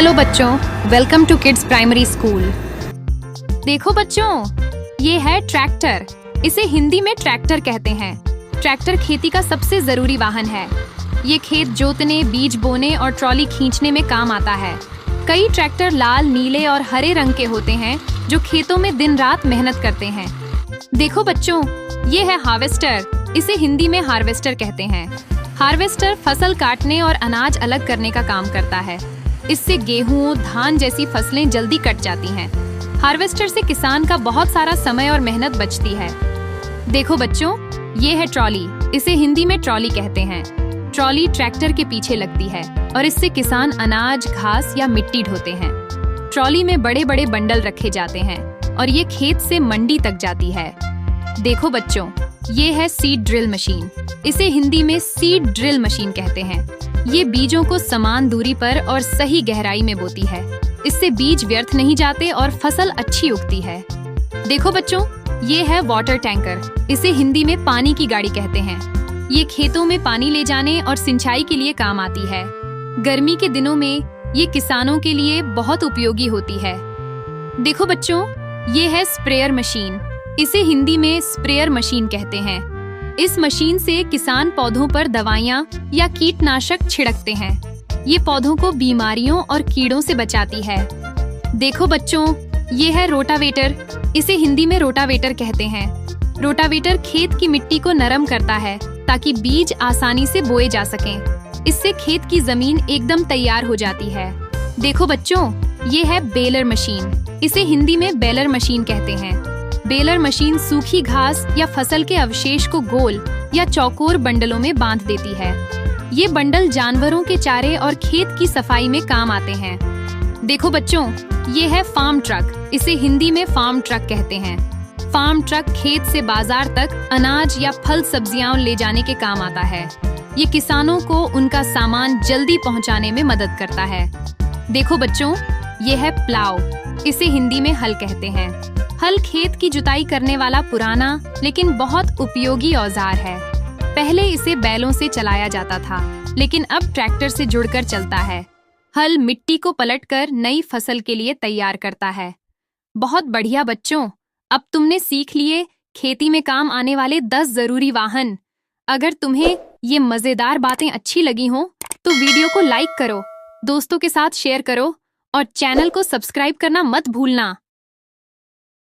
Hello बच्चों, welcome to kids primary school. देखो बच्चों, ये है ट्रैक्टर। इसे हिंदी में ट्रैक्टर कहते हैं। ट्रैक्टर खेती का सबसे जरूरी वाहन है। ये खेत जोतने, बीज बोने और ट्रॉली खींचने में काम आता है। कई ट्रैक्टर लाल, नीले और हरे रंग के होते हैं जो खेतों में दिन रात मेहनत करते हैं। देखो बच्चों, ये है हार्वेस्टर। इसे हिंदी में हार्वेस्टर कहते हैं। हार्वेस्टर फसल काटने और अनाज अलग करने का काम करता है। इससे गेहूं, धान जैसी फसलें जल्दी कट जाती हैं। हार्वेस्टर से किसान का बहुत सारा समय और मेहनत बचती है। देखो बच्चों, ये है ट्रॉली। इसे हिंदी में ट्रॉली कहते हैं। ट्रॉली ट्रैक्टर के पीछे लगती है और इससे किसान अनाज, घास या मिट्टी ढोते हैं। ट्रॉली में बड़े बड़े बंडल रखे जाते हैं और ये खेत से मंडी तक जाती है। देखो बच्चों, ये है सीड ड्रिल मशीन। इसे हिंदी में सीड ड्रिल मशीन कहते हैं। ये बीजों को समान दूरी पर और सही गहराई में बोती है। इससे बीज व्यर्थ नहीं जाते और फसल अच्छी उगती है। देखो बच्चों, ये है वाटर टैंकर। इसे हिंदी में पानी की गाड़ी कहते हैं। ये खेतों में पानी ले जाने और सिंचाई के लिए काम आती है। गर्मी के दिनों में ये किसानों के लिए बहुत उपयोगी होती है। देखो बच्चों, ये है स्प्रेयर मशीन। इसे हिंदी में स्प्रेयर मशीन कहते हैं। इस मशीन से किसान पौधों पर दवाइयाँ या कीटनाशक छिड़कते हैं। ये पौधों को बीमारियों और कीड़ों से बचाती है। देखो बच्चों, ये है रोटावेटर। इसे हिंदी में रोटावेटर कहते हैं। रोटावेटर खेत की मिट्टी को नरम करता है ताकि बीज आसानी से बोए जा सकें। इससे खेत की जमीन एकदम तैयार हो जाती है। देखो बच्चों, ये है बेलर मशीन। इसे हिंदी में बेलर मशीन कहते हैं। बेलर मशीन सूखी घास या फसल के अवशेष को गोल या चौकोर बंडलों में बांध देती है। ये बंडल जानवरों के चारे और खेत की सफाई में काम आते हैं। देखो बच्चों, ये है फार्म ट्रक। इसे हिंदी में फार्म ट्रक कहते हैं। फार्म ट्रक खेत से बाजार तक अनाज या फल सब्जियां ले जाने के काम आता है। ये किसानों को उनका सामान जल्दी पहुंचाने में मदद करता है। देखो बच्चों, ये है प्लाव। इसे हिंदी में हल कहते हैं। हल खेत की जुताई करने वाला पुराना लेकिन बहुत उपयोगी औजार है। पहले इसे बैलों से चलाया जाता था, लेकिन अब ट्रैक्टर से जुड़कर चलता है। हल मिट्टी को पलटकर नई फसल के लिए तैयार करता है। बहुत बढ़िया बच्चों, अब तुमने सीख लिए खेती में काम आने वाले 10 जरूरी वाहन। अगर तुम्हें ये मजेदार बातें अच्छी लगी हों, तो वीडियो को लाइक करो, दोस्तों के साथ शेयर करो और चैनल को सब्सक्राइब करना मत भूलना।